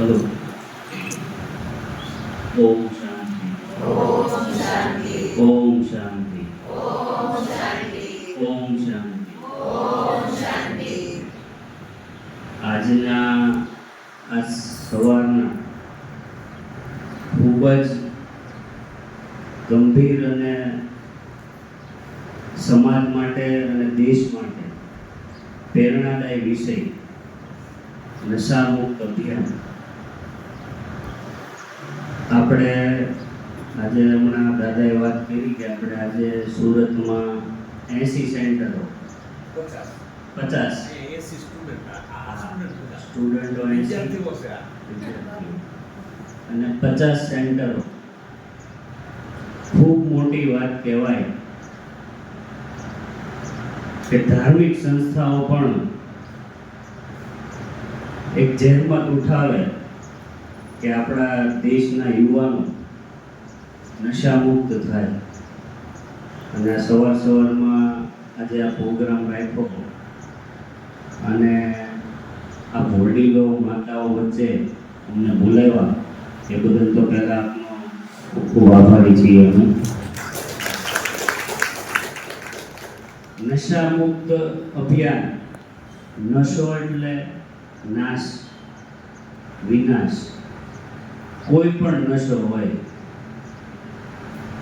चलो। ओम शांति। ओम शांति। ओम शांति। ओम शांति। ओम शांति। ओम शांति। આજના આ સવારના ખૂબ જ ગંભીર અને સમાજ માટે અને દેશ માટે પ્રેરણાદાયી વિષય નશામુક્ત અભિયાન. આપણે આજે હમણાં દાદાએ વાત કરી કે આપણે આજે સુરતમાં 80 સેન્ટરો 50 સ્ટુડન્ટો અને 50 સેન્ટરો ખૂબ મોટી વાત કહેવાય કે ધાર્મિક સંસ્થાઓ પણ એક જહેમત ઉઠાવે કે આપણા દેશના યુવાનો નશામુક્ત થાય. અને સવારમાં આજે આ પ્રોગ્રામ રાખ્યો અને આ વડીલો માતાઓ વચ્ચે અમને બોલાવ્યા એ બદલ તો પહેલા આપનો ખૂબ ખૂબ આભારી છીએ અમે. નશામુક્ત અભિયાન. નશો એટલે નાશ, વિનાશ. કોઈ પણ નશો હોય,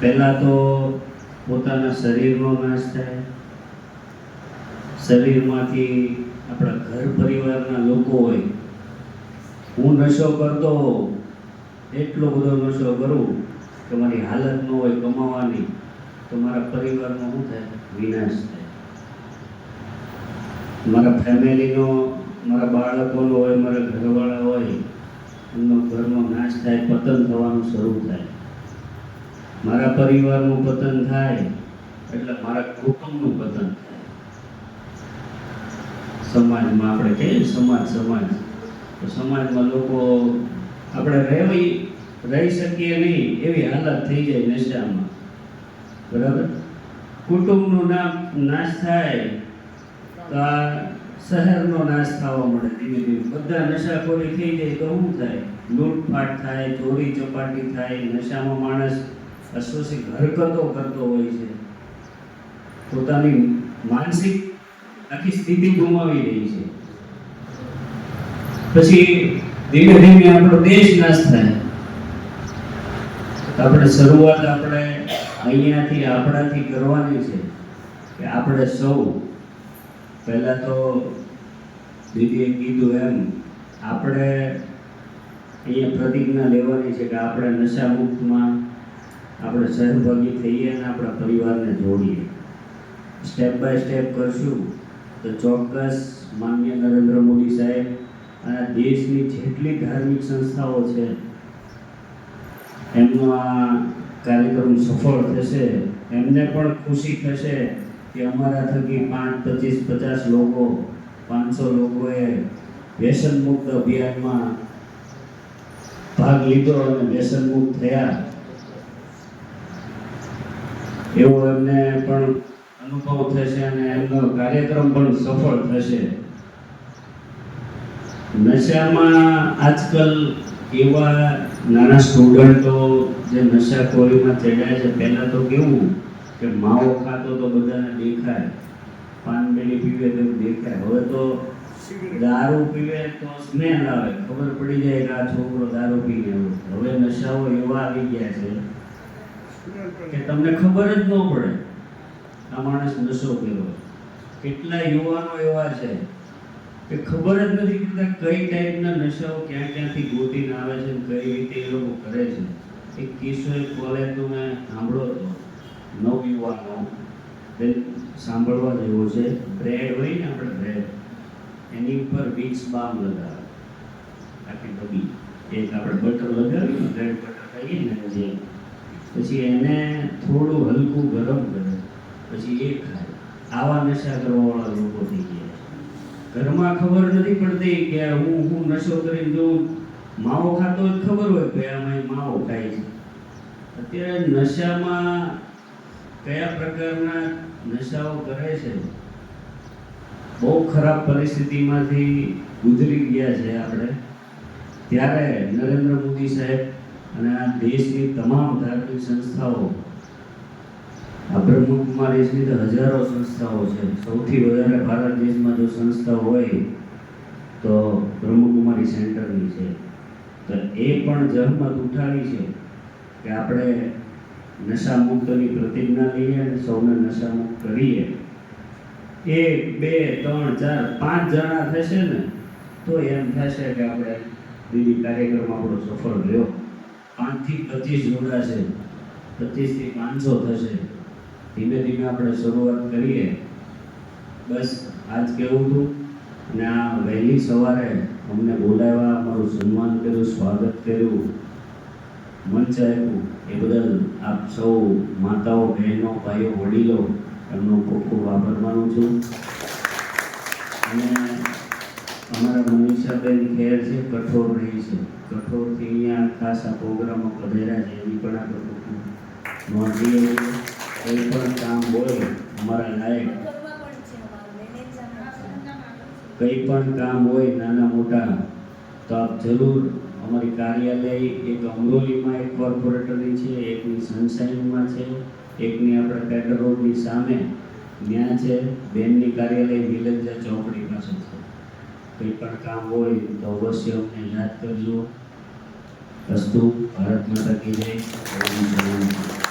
પહેલા તો પોતાના શરીરનો નાશ થાય, શરીરમાંથી આપણા ઘર પરિવારના લોકો હોય. હું નશો કરતો એટલો બધો નશો કરું કે મારી હાલત ન હોય કમાવાની, તો મારા પરિવારનો શું થાય? વિનાશ થાય. મારા ફેમિલીનો, મારા બાળકોનો હોય, મારા ઘરવાળા હોય, એમનો ઘરનો નાશ થાય, પતન થવાનું શરૂ થાય. મારા પરિવારનું પતન થાય એટલે મારા કુટુંબનું પતન થાય. સમાજમાં આપણે કહીએ સમાજ તો સમાજમાં લોકો આપણે રહી શકીએ નહીં એવી હાલત થઈ જાય નશામાં. બરાબર? કુટુંબનું નાશ થાય તો આ શહેરનો નાશ થવા મળે. ધીમે ધીમે બધા નશાખોરી થઈ જાય તો શું થાય? લૂંટફાટ થાય, ચોરી ચપાટી થાય. નશામાં માણસ અશોષિત હરકતો કરતો હોય છે, પોતાની માનસિક આખી સ્થિતિ ગુમાવી રહી છે. પછી ધીમે ધીમે આપણો દેશ નાશ થાય. આપણે શરૂઆત અહીંયાથી આપણાથી કરવાની છે કે આપણે સૌ પહેલા તો દીદીએ કીધું એમ આપણે અહીંયા પ્રતિજ્ઞા લેવાની છે કે આપણે નશામુક્તમાં આપણે સહભાગી થઈએ અને આપણા પરિવારને જોડીએ. સ્ટેપ બાય સ્ટેપ કરશું તો ચોક્કસ માનનીય નરેન્દ્ર મોદી સાહેબ અને દેશની જેટલી ધાર્મિક સંસ્થાઓ છે એમનો આ કાર્યક્રમ સફળ થશે. એમને પણ ખુશી થશે કે અમારા થકી 5, 25, 50 લોકો, 500 લોકોએ વ્યસન મુક્ત અભિયાનમાં ભાગ લીધો અને વ્યસન મુક્ત થયા એવો એમને પણ અનુભવ થશે અને એમનો કાર્યક્રમ પણ સફળ થશે. નશામાં આજકાલ એવા નાના સ્ટુડન્ટો જે નશાખોરીમાં ચડ્યા છે. પહેલાં તો કેવું કે માવો ખાતો તો બધાને દેખાય, પાન બીડી પીવે તો દેખાય. હવે તો દારૂ પીવે તો સ્મેલ આવે, ખબર પડી જાય કે આ છોકરો દારૂ પીને આવ્યો. હવે નશાઓ એવા આવી ગયા છે કે તમને ખબર જ ન પડે આ માણસ નશો કર્યો. કેટલા યુવાનો એવા છે કે ખબર જ નથી પડતા કઈ ટાઈપના નશાઓ ક્યાંથી ગોતીને આવે છે, કઈ રીતે એ લોકો કરે છે. એક કિસ્સો એક કોલેજનો મેં સાંભળ્યો હતો. નવયુવાનો સાંભળવા જેવો છે. બ્રેડ હોય ને, આપણે બ્રેડ એની ઉપર વિક્સ બામ લગાવે, આખી ડબ્બી. એક આપણે બટર લગાવીએ ને, બ્રેડ બટર ખાઈએ ને, પછી એને થોડું હલકું ગરમ કરે, પછી એ ખાય. આવા નશા કરવાવાળા લોકો થઈ ગયા. ઘરમાં ખબર નથી પડતી કે હું નશો કરીને જોઉં. માવો ખાતો જ ખબર હોય કે આમાં માવો ખાય છે. અત્યારે નશામાં કયા પ્રકારના નશાઓ કરે છે. બહુ ખરાબ પરિસ્થિતિમાંથી ગુજરી ગયા છે આપણે. ત્યારે નરેન્દ્ર મોદી સાહેબ અને આ દેશની તમામ ધાર્મિક સંસ્થાઓ, આ બ્રહ્મકુમારીઝની તો હજારો સંસ્થાઓ છે. સૌથી વધારે ભારત દેશમાં જો સંસ્થા હોય તો બ્રહ્મકુમારી સેન્ટરની છે. તો એ પણ જહેમત ઉઠાવી છે કે આપણે નશામુક્તની પ્રતિજ્ઞા લઈએ અને સૌને નશામુક્ત કરીએ. 1, 2, 3, 4, 5 જણા થશે ને તો એમ થશે કે આપણે દીદી કાર્યક્રમ આપણો સફળ રહ્યો. 5 થી 25 જોડાશે, 25 થી 500 થશે. ધીમે ધીમે આપણે શરૂઆત કરીએ. બસ આજ કેવું હતું. અને આ વહેલી સવારે અમને બોલાવ્યા, અમારું સન્માન કર્યું, સ્વાગત કર્યું, મંચ આપ્યું, એ બદલ આપ સૌ માતાઓ, બહેનો, ભાઈઓ, વડીલો એમનો ખૂબ ખૂબ આભાર માનું છું. અને અમારા મનીષાબેન ખેર છે, કઠોર રહી છે. કઠોરથી અહીંયા ખાસ આ પ્રોગ્રામો પધાર્યા છે. એની પણ આપણે ખૂબ નોંધીએ. કોઈ પણ કામ હોય અમારા લાયક, કંઈ પણ કામ હોય નાના મોટા, તો આપ જરૂર અમારી કાર્યાલય એક અમરોલીમાં એક કોર્પોરેટરની છે, એકની સનશાઇનમાં છે, એકની આપણે પેટર રોડની સામે ત્યાં છે, બેનની કાર્યાલય વિલેજા ચોકડી પાસે છે. કંઈ પણ કામ હોય તો અવશ્ય અમને યાદ કરજો. અસ્તુ. ભારત માતા કી જય.